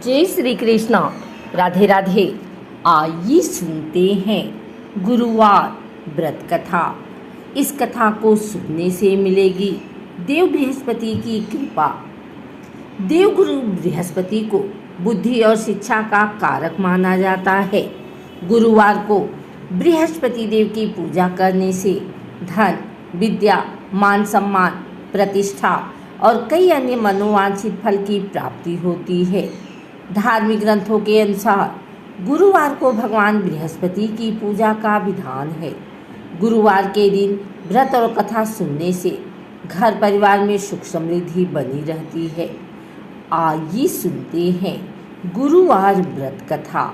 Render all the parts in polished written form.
जय श्री कृष्णा। राधे राधे। आइए सुनते हैं गुरुवार व्रत कथा। इस कथा को सुनने से मिलेगी देव बृहस्पति की कृपा। देव गुरु बृहस्पति को बुद्धि और शिक्षा का कारक माना जाता है। गुरुवार को बृहस्पति देव की पूजा करने से धन, विद्या, मान सम्मान, प्रतिष्ठा और कई अन्य मनोवांछित फल की प्राप्ति होती है। धार्मिक ग्रंथों के अनुसार गुरुवार को भगवान बृहस्पति की पूजा का विधान है। गुरुवार के दिन व्रत और कथा सुनने से घर परिवार में सुख समृद्धि बनी रहती है। आइए सुनते हैं गुरुवार व्रत कथा।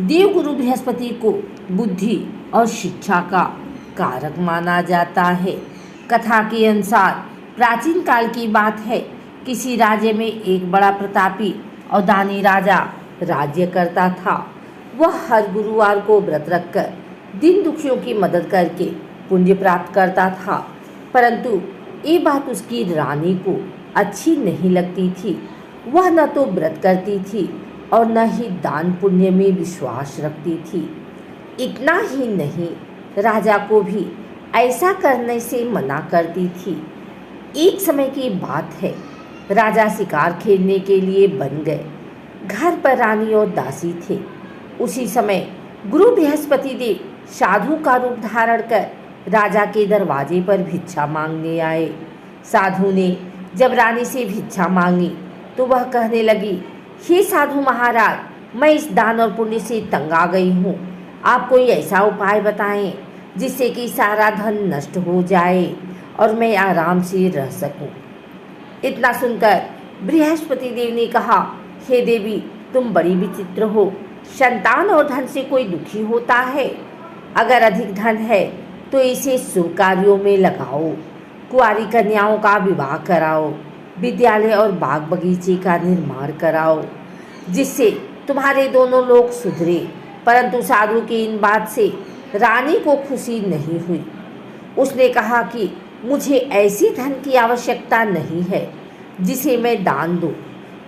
देव गुरु बृहस्पति को बुद्धि और शिक्षा का कारक माना जाता है। कथा के अनुसार प्राचीन काल की बात है। किसी राज्य में एक बड़ा प्रतापी और दानी राजा राज्य करता था। वह हर गुरुवार को व्रत रखकर दीन दुखियों की मदद करके पुण्य प्राप्त करता था। परंतु ये बात उसकी रानी को अच्छी नहीं लगती थी। वह न तो व्रत करती थी और न ही दान पुण्य में विश्वास रखती थी। इतना ही नहीं, राजा को भी ऐसा करने से मना करती थी। एक समय की बात है, राजा शिकार खेलने के लिए बन गए। घर पर रानी और दासी थे। उसी समय गुरु बृहस्पति देव साधु का रूप धारण कर राजा के दरवाजे पर भिक्षा मांगने आए। साधु ने जब रानी से भिक्षा मांगी तो वह कहने लगी, हे साधु महाराज, मैं इस दान और पुण्य से तंग आ गई हूँ। आप कोई ऐसा उपाय बताएं जिससे कि सारा धन नष्ट हो जाए और मैं आराम से रह सकूं। इतना सुनकर बृहस्पति देव ने कहा, हे देवी, तुम बड़ी विचित्र हो। संतान और धन से कोई दुखी होता है? अगर अधिक धन है तो इसे शुभ कार्यों में लगाओ। कुंवारी कन्याओं का विवाह कराओ, विद्यालय और बाग बगीचे का निर्माण कराओ, जिससे तुम्हारे दोनों लोग सुधरे। परंतु साधु की इन बात से रानी को खुशी नहीं हुई। उसने कहा कि मुझे ऐसी धन की आवश्यकता नहीं है जिसे मैं दान दूं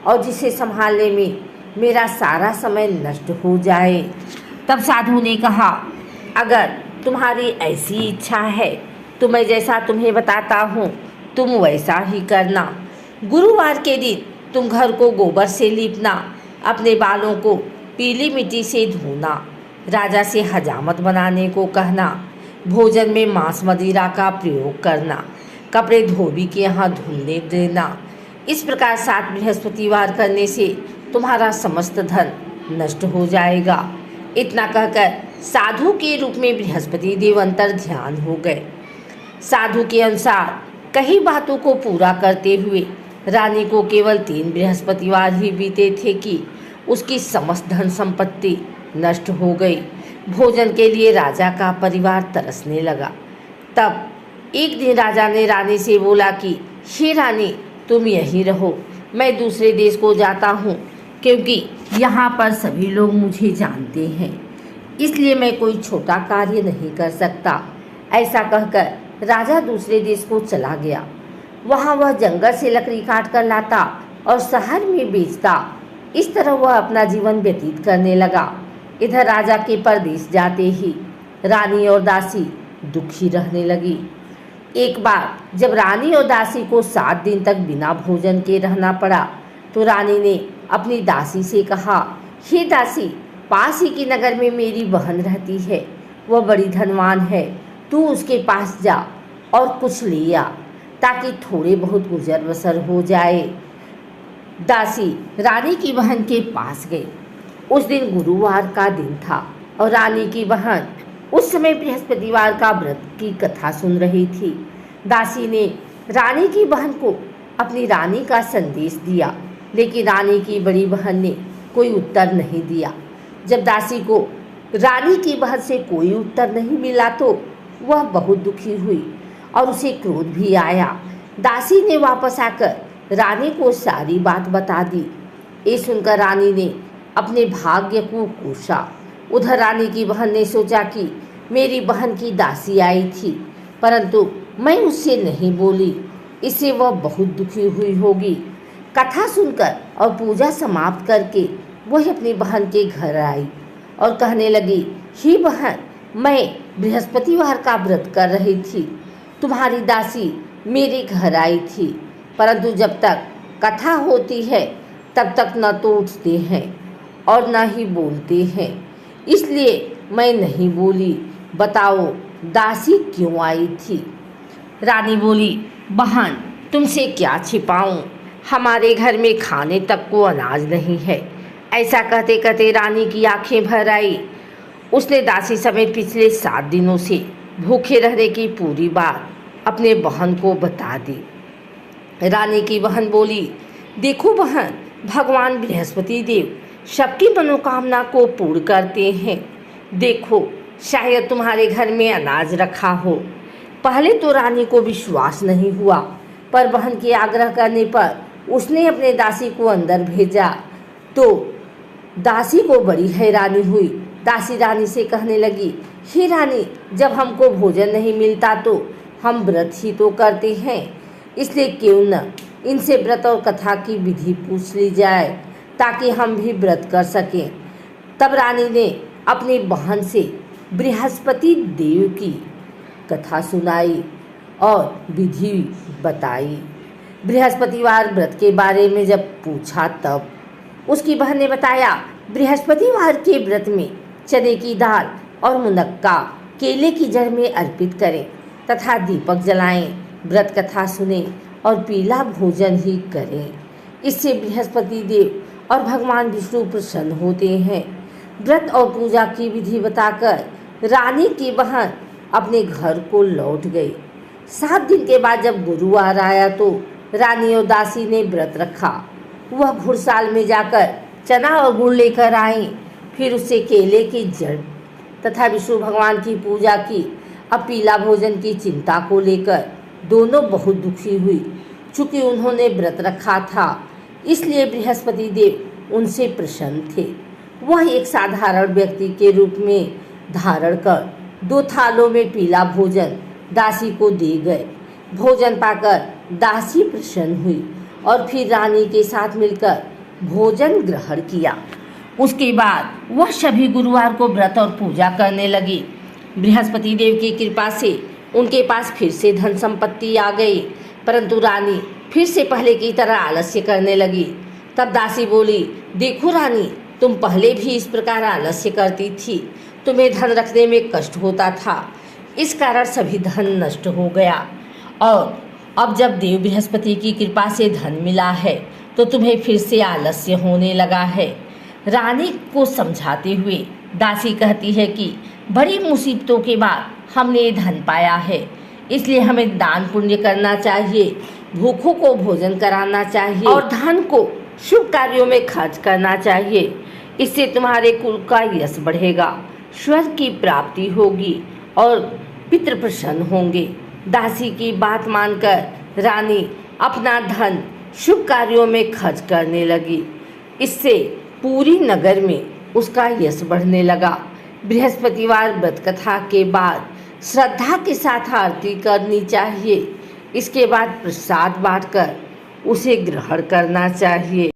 और जिसे संभालने में मेरा सारा समय नष्ट हो जाए। तब साधु ने कहा, अगर तुम्हारी ऐसी इच्छा है तो मैं जैसा तुम्हें बताता हूँ तुम वैसा ही करना। गुरुवार के दिन तुम घर को गोबर से लीपना, अपने बालों को पीली मिट्टी से धोना, राजा से हजामत बनाने को कहना, भोजन में मांस मदिरा का प्रयोग करना, कपड़े धोबी के यहाँ धुलने देना। इस प्रकार 7 बृहस्पतिवार करने से तुम्हारा समस्त धन नष्ट हो जाएगा। इतना कहकर साधु के रूप में बृहस्पति देव अंतर ध्यान हो गए। साधु के अनुसार कई बातों को पूरा करते हुए रानी को केवल 3 बृहस्पतिवार ही बीते थे कि उसकी समस्त धन संपत्ति नष्ट हो गई। भोजन के लिए राजा का परिवार तरसने लगा। तब एक दिन राजा ने रानी से बोला कि हे रानी, तुम यहीं रहो, मैं दूसरे देश को जाता हूँ, क्योंकि यहाँ पर सभी लोग मुझे जानते हैं, इसलिए मैं कोई छोटा कार्य नहीं कर सकता। ऐसा कहकर राजा दूसरे देश को चला गया। वहाँ वह जंगल से लकड़ी काट कर लाता और शहर में बेचता। इस तरह वह अपना जीवन व्यतीत करने लगा। इधर राजा के परदेश जाते ही रानी और दासी दुखी रहने लगी। एक बार जब रानी और दासी को 7 दिन तक बिना भोजन के रहना पड़ा तो रानी ने अपनी दासी से कहा, हे दासी, पास ही के नगर में मेरी बहन रहती है, वह बड़ी धनवान है, तू उसके पास जा और कुछ ले आ ताकि थोड़े बहुत गुजर बसर हो जाए। दासी रानी की बहन के पास गई। उस दिन गुरुवार का दिन था और रानी की बहन उस समय बृहस्पतिवार का व्रत की कथा सुन रही थी। दासी ने रानी की बहन को अपनी रानी का संदेश दिया, लेकिन रानी की बड़ी बहन ने कोई उत्तर नहीं दिया। जब दासी को रानी की बहन से कोई उत्तर नहीं मिला तो वह बहुत दुखी हुई और उसे क्रोध भी आया। दासी ने वापस आकर रानी को सारी बात बता दी। ये सुनकर रानी ने अपने भाग्य को कोसा। उधर रानी की बहन ने सोचा कि मेरी बहन की दासी आई थी, परंतु मैं उससे नहीं बोली, इससे वह बहुत दुखी हुई होगी। कथा सुनकर और पूजा समाप्त करके वह अपनी बहन के घर आई और कहने लगी, ही बहन, मैं बृहस्पतिवार का व्रत कर रही थी। तुम्हारी दासी मेरे घर आई थी, परंतु जब तक कथा होती है तब तक न तो उठते हैं और न ही बोलते हैं, इसलिए मैं नहीं बोली। बताओ दासी क्यों आई थी? रानी बोली, बहन, तुमसे क्या छिपाऊं, हमारे घर में खाने तक को अनाज नहीं है। ऐसा कहते कहते रानी की आंखें भर आई। उसने दासी समेत पिछले 7 दिनों से भूखे रहने की पूरी बात अपने बहन को बता दी। रानी की बहन बोली, देखो बहन, भगवान बृहस्पति देव सबकी मनोकामना को पूर्ण करते हैं। देखो, शायद तुम्हारे घर में अनाज रखा हो। पहले तो रानी को विश्वास नहीं हुआ, पर बहन के आग्रह करने पर उसने अपने दासी को अंदर भेजा तो दासी को बड़ी हैरानी हुई। दासी रानी से कहने लगी, हे रानी, जब हमको भोजन नहीं मिलता तो हम व्रत ही तो करते हैं, इसलिए क्यों न इनसे व्रत और कथा की विधि पूछ ली जाए ताकि हम भी व्रत कर सकें। तब रानी ने अपनी बहन से बृहस्पति देव की कथा सुनाई और विधि बताई। बृहस्पतिवार व्रत के बारे में जब पूछा तब उसकी बहन ने बताया, बृहस्पतिवार के व्रत में चने की दाल और मुनक्का केले की जड़ में अर्पित करें तथा दीपक जलाएं, व्रत कथा सुने और पीला भोजन ही करें। इससे बृहस्पति देव और भगवान विष्णु प्रसन्न होते हैं। व्रत और पूजा की विधि बताकर रानी की बहन अपने घर को लौट गई। 7 दिन के बाद जब गुरुवार आया तो रानी और दासी ने व्रत रखा। वह घुड़साल में जाकर चना और गुड़ लेकर आई, फिर उससे केले की जड़ तथा विष्णु भगवान की पूजा की। अब पीला भोजन की चिंता को लेकर दोनों बहुत दुखी हुई। चूँकि उन्होंने व्रत रखा था, इसलिए बृहस्पति देव उनसे प्रसन्न थे। वह एक साधारण व्यक्ति के रूप में धारण कर 2 थालों में पीला भोजन दासी को दे गए। भोजन पाकर दासी प्रसन्न हुई और फिर रानी के साथ मिलकर भोजन ग्रहण किया। उसके बाद वह सभी गुरुवार को व्रत और पूजा करने लगी। बृहस्पति देव की कृपा से उनके पास फिर से धन संपत्ति आ गई, परंतु रानी फिर से पहले की तरह आलस्य करने लगी। तब दासी बोली, देखो रानी, तुम पहले भी इस प्रकार आलस्य करती थी, तुम्हें धन रखने में कष्ट होता था, इस कारण सभी धन नष्ट हो गया, और अब जब देव बृहस्पति की कृपा से धन मिला है तो तुम्हें फिर से आलस्य होने लगा है। रानी को समझाते हुए दासी कहती है कि बड़ी मुसीबतों के बाद हमने ये धन पाया है, इसलिए हमें दान पुण्य करना चाहिए, भूखों को भोजन कराना चाहिए और धन को शुभ कार्यों में खर्च करना चाहिए। इससे तुम्हारे कुल का यश बढ़ेगा, स्वर्ग की प्राप्ति होगी और पितृ प्रसन्न होंगे। दासी की बात मानकर रानी अपना धन शुभ कार्यों में खर्च करने लगी। इससे पूरी नगर में उसका यश बढ़ने लगा। बृहस्पतिवार व्रत कथा के बाद श्रद्धा के साथ आरती करनी चाहिए। इसके बाद प्रसाद बांटकर उसे ग्रहण करना चाहिए।